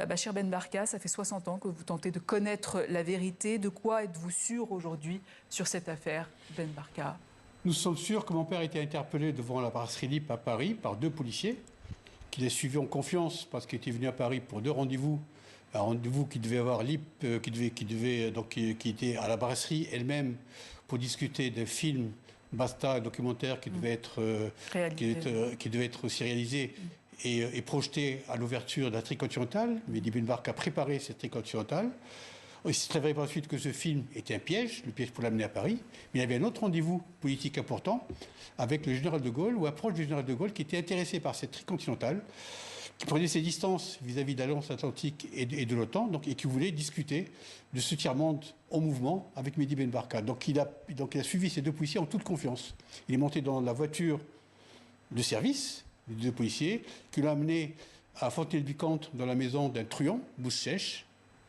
Bachir Ben Barka, ça fait 60 ans que vous tentez de connaître la vérité. De quoi êtes-vous sûr aujourd'hui sur cette affaire, Ben Barka? Nous sommes sûrs que mon père a été interpellé devant la brasserie LIP à Paris par 2 policiers, qu'il a suivi en confiance parce qu'il était venu à Paris pour 2 rendez-vous. Un rendez-vous qui devait avoir LIP, qui était à la brasserie elle-même pour discuter d'un film Basta, un documentaire qui devait être, qui devait être aussi réalisé et projeté à l'ouverture de la Tricontinentale. Mehdi Ben Barka a préparé cette Tricontinentale. Il s'est révélé par la suite que ce film était un piège, le piège pour l'amener à Paris. Mais il y avait un autre rendez-vous politique important avec le général de Gaulle, ou approche du général de Gaulle, qui était intéressé par cette Tricontinentale, qui prenait ses distances vis-à-vis de l'Alliance Atlantique et de l'OTAN, et qui voulait discuter de ce tiers-monde en mouvement avec Mehdi Ben Barka. Donc il a suivi ces 2 policiers en toute confiance. Il est monté dans la voiture de service des 2 policiers, qui l'ont amené à Fontenay-le-Vicomte, dans la maison d'un truand, bouche sèche,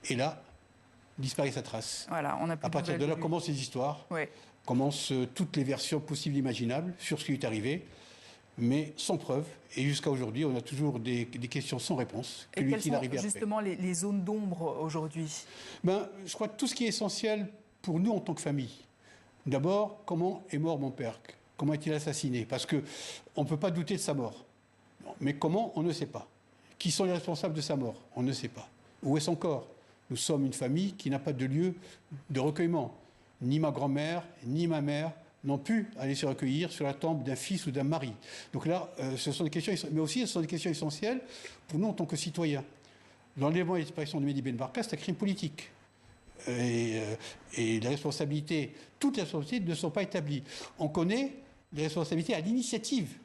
et là, disparaît sa trace. Voilà, on a à partir de là commencent les histoires, commencent toutes les versions possibles et imaginables sur ce qui est arrivé, mais sans preuve. Et jusqu'à aujourd'hui, on a toujours des questions sans réponse. Et quelles sont justement les zones d'ombre aujourd'hui? Je crois que tout ce qui est essentiel pour nous en tant que famille. D'abord, comment est mort mon père? Comment est-il assassiné? Parce qu'on ne peut pas douter de sa mort. Mais comment? On ne sait pas. Qui sont les responsables de sa mort? On ne sait pas. Où est son corps? Nous sommes une famille qui n'a pas de lieu de recueillement. Ni ma grand-mère, ni ma mère n'ont pu aller se recueillir sur la tombe d'un fils ou d'un mari. Donc là, ce sont des questions, mais aussi ce sont des questions essentielles pour nous en tant que citoyens. L'enlèvement et la disparition de Mehdi Ben Barka, c'est un crime politique. Et les responsabilités, toutes les responsabilités ne sont pas établies. On connaît les responsabilités à l'initiative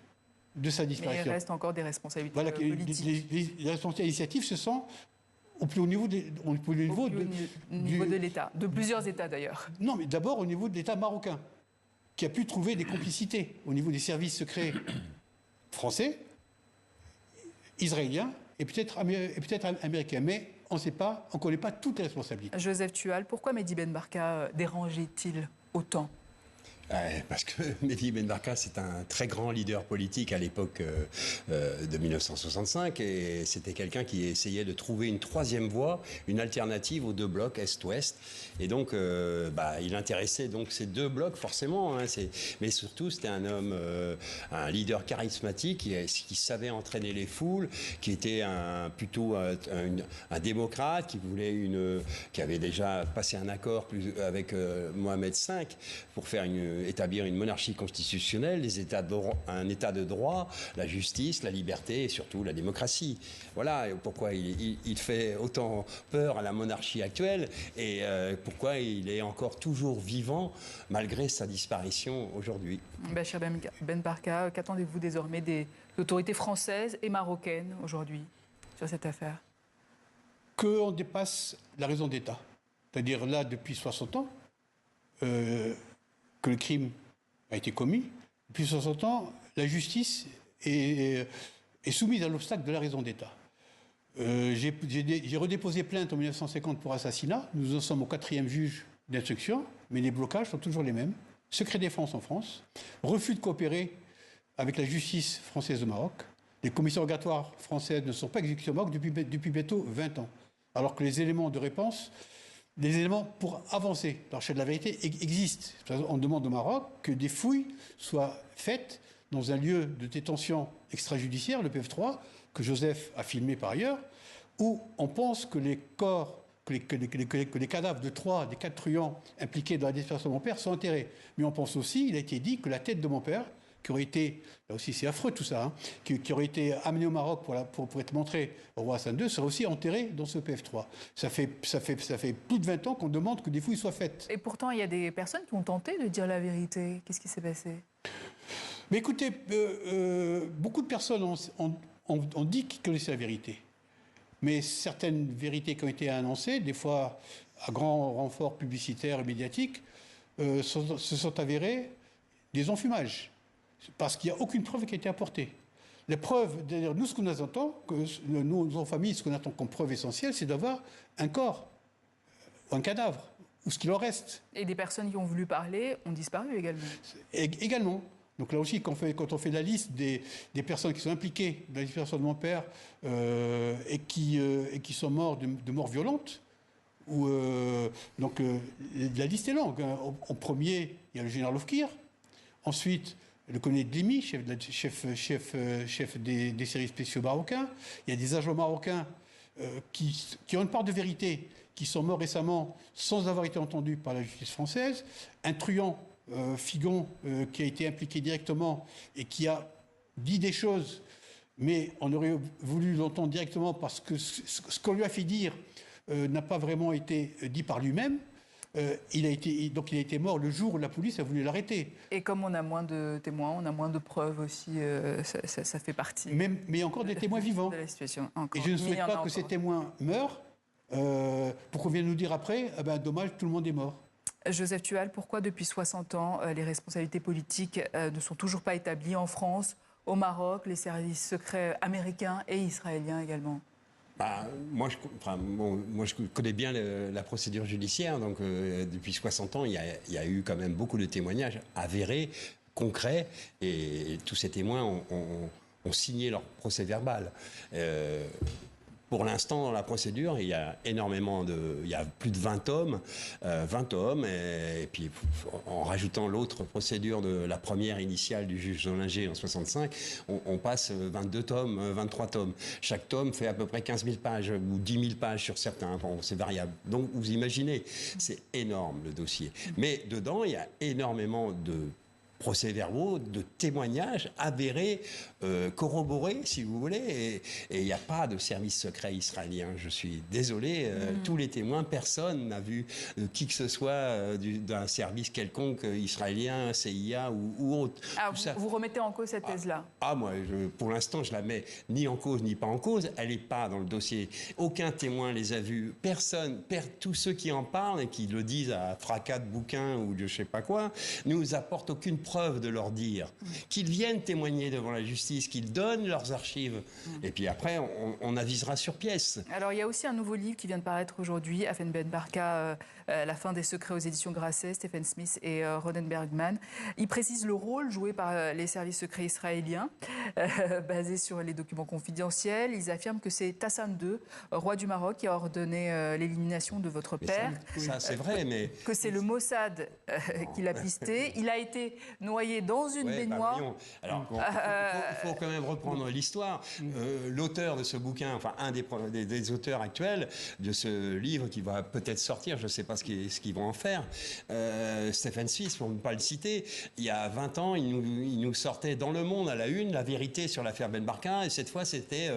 de sa disparition. Mais il reste encore des responsabilités politiques. Les responsabilités initiatives, ce sont au plus haut niveau, de l'État, de plusieurs États d'ailleurs. Non, mais d'abord au niveau de l'État marocain, qui a pu trouver des complicités au niveau des services secrets français, israéliens et peut-être américains. Mais on ne sait pas, on ne connaît pas toutes les responsabilités. Joseph Tual, pourquoi Mehdi Ben Barka dérangeait-il autant ? Parce que Mehdi Ben Barka, c'est un très grand leader politique à l'époque de 1965 et c'était quelqu'un qui essayait de trouver une 3e voie, une alternative aux 2 blocs Est-Ouest. Et donc, il intéressait donc ces 2 blocs forcément. Mais surtout, c'était un homme, un leader charismatique qui savait entraîner les foules, qui était plutôt un démocrate, qui avait déjà passé un accord avec Mohamed V pour faire établir une monarchie constitutionnelle, un état de droit, la justice, la liberté et surtout la démocratie. Voilà pourquoi il fait autant peur à la monarchie actuelle et pourquoi il est encore toujours vivant malgré sa disparition aujourd'hui. Bachir Ben Barka, qu'attendez-vous désormais des autorités françaises et marocaines aujourd'hui sur cette affaire? Qu'on dépasse la raison d'État. C'est-à-dire là, depuis 60 ans, que le crime a été commis. Depuis 60 ans, la justice est soumise à l'obstacle de la raison d'État. J'ai redéposé plainte en 1950 pour assassinat. Nous en sommes au 4e juge d'instruction, mais les blocages sont toujours les mêmes. Secret défense en France, refus de coopérer avec la justice française au Maroc. Les commissions rogatoires françaises ne sont pas exécutées au Maroc depuis bientôt 20 ans. Alors que les éléments de réponse, les éléments pour avancer dans la recherche de la vérité existent. On demande au Maroc que des fouilles soient faites dans un lieu de détention extrajudiciaire, le PF3, que Joseph a filmé par ailleurs, où on pense que les corps, que les cadavres de 3 des 4 truands impliqués dans la disparition de mon père sont enterrés. Mais on pense aussi, il a été dit, que la tête de mon père, qui aurait été, là aussi c'est affreux tout ça, qui aurait été amené au Maroc pour être montré au roi Hassan II, serait aussi enterré dans ce PF3. Ça fait plus de 20 ans qu'on demande que des fouilles soient faites. Et pourtant, il y a des personnes qui ont tenté de dire la vérité. Qu'est-ce qui s'est passé? Mais écoutez, beaucoup de personnes ont dit qu'ils connaissaient la vérité. Mais certaines vérités qui ont été annoncées, des fois à grand renfort publicitaire et médiatique, se sont avérées des enfumages. Parce qu'il n'y a aucune preuve qui a été apportée. Les preuves, d'ailleurs, nous, ce que nous attendons, nous, en famille, ce qu'on attend comme preuve essentielle, c'est d'avoir un corps, ou un cadavre, ou ce qu'il en reste. Et des personnes qui ont voulu parler ont disparu également. Également. Donc là aussi, quand on fait la liste des personnes qui sont impliquées dans la disparition de mon père et qui sont morts de morts violentes, la liste est longue. Hein. En premier, il y a le général Ofkir. Ensuite, le colonel Glimi, chef des services spéciaux marocains. Il y a des agents marocains qui ont une part de vérité, qui sont morts récemment sans avoir été entendus par la justice française. Un truand, Figon, qui a été impliqué directement et qui a dit des choses, mais on aurait voulu l'entendre directement parce que ce qu'on lui a fait dire n'a pas vraiment été dit par lui-même. Il a été mort le jour où la police a voulu l'arrêter. Et comme on a moins de témoins, on a moins de preuves aussi, ça fait partie. Mais il y a encore des témoins vivants. De la situation. Et je ne souhaite pas que ces témoins meurent pour qu'on vienne nous dire après, dommage, tout le monde est mort. Joseph Tual, pourquoi depuis 60 ans, les responsabilités politiques ne sont toujours pas établies en France, au Maroc, les services secrets américains et israéliens également? Moi, je connais bien la procédure judiciaire. Donc, depuis 60 ans, il y a eu quand même beaucoup de témoignages avérés, concrets. Et tous ces témoins ont signé leur procès-verbal. Pour l'instant, dans la procédure, il y a plus de 20 tomes, et puis en rajoutant l'autre procédure de la première initiale du juge Zollinger en 65, on passe 22 tomes, 23 tomes. Chaque tome fait à peu près 15 000 pages ou 10 000 pages sur certains. Bon, c'est variable. Donc, vous imaginez, c'est énorme le dossier. Mais dedans, il y a énormément de procès-verbaux, de témoignages avérés, corroborés, si vous voulez, et il n'y a pas de service secret israélien. Je suis désolé, tous les témoins, personne n'a vu qui que ce soit d'un service quelconque israélien, CIA ou autre. Vous remettez en cause cette thèse-là? Moi, pour l'instant, je la mets ni en cause ni pas en cause. Elle n'est pas dans le dossier. Aucun témoin les a vus. Personne, tous ceux qui en parlent et qui le disent à fracas de bouquins ou de je sais pas quoi, nous apportent aucune preuve de leur dire. Qu'ils viennent témoigner devant la justice, qu'ils donnent leurs archives. Et puis après, on avisera sur pièce. Alors, il y a aussi un nouveau livre qui vient de paraître aujourd'hui, Afen Ben Barka, La fin des secrets aux éditions Grasset, Stephen Smith et Ronen Bergman. Il précise le rôle joué par les services secrets israéliens, basé sur les documents confidentiels. Ils affirment que c'est Hassan II, roi du Maroc, qui a ordonné l'élimination de votre père. Ça c'est vrai, mais... Que c'est le Mossad qui l'a pisté. Il a été noyé dans une baignoire. Alors, il faut quand même reprendre l'histoire. L'auteur de ce bouquin, enfin un des auteurs actuels de ce livre qui va peut-être sortir, je ne sais pas ce qu'ils vont en faire, Stephen Smith, pour ne pas le citer, il y a 20 ans, il nous sortait dans Le Monde à la une la vérité sur l'affaire Ben Barka, et cette fois c'était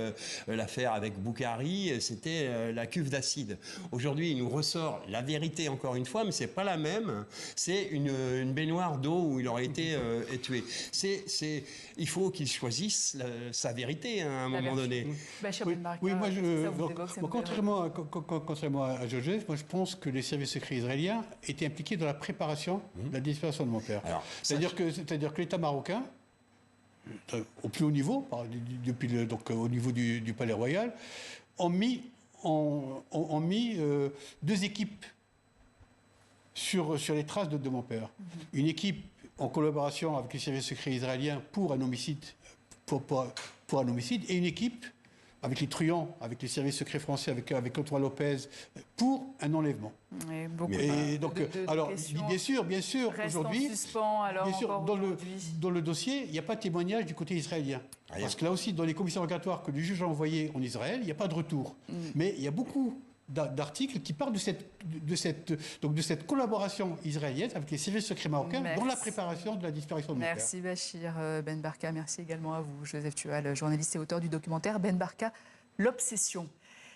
l'affaire avec Boukhari, c'était la cuve d'acide. Aujourd'hui, il nous ressort la vérité encore une fois, mais c'est pas la même. C'est une baignoire d'eau où il aurait été tué. Il faut qu'il choisisse sa vérité à un moment donné. Oui, moi, contrairement à Joseph, moi je pense que les services secrets israéliens étaient impliqués dans la préparation de la disparition de mon père. C'est-à-dire que l'État marocain, au plus haut niveau, donc au niveau du Palais Royal, ont mis deux équipes sur les traces de mon père. Une équipe en collaboration avec les services secrets israéliens pour un homicide, et une équipe avec les truands, avec les services secrets français, avec Antoine Lopez, pour un enlèvement. Et donc, alors, bien sûr, aujourd'hui, dans le dossier, il n'y a pas de témoignage du côté israélien. Parce que là aussi, dans les commissions rogatoires que le juge a envoyées en Israël, il n'y a pas de retour. Mais il y a beaucoup d'articles qui parlent de cette collaboration israélienne avec les services secrets marocains dans la préparation de la disparition de mon père. Merci Bachir Ben Barka, merci également à vous Joseph Tual, journaliste et auteur du documentaire Ben Barka, l'obsession.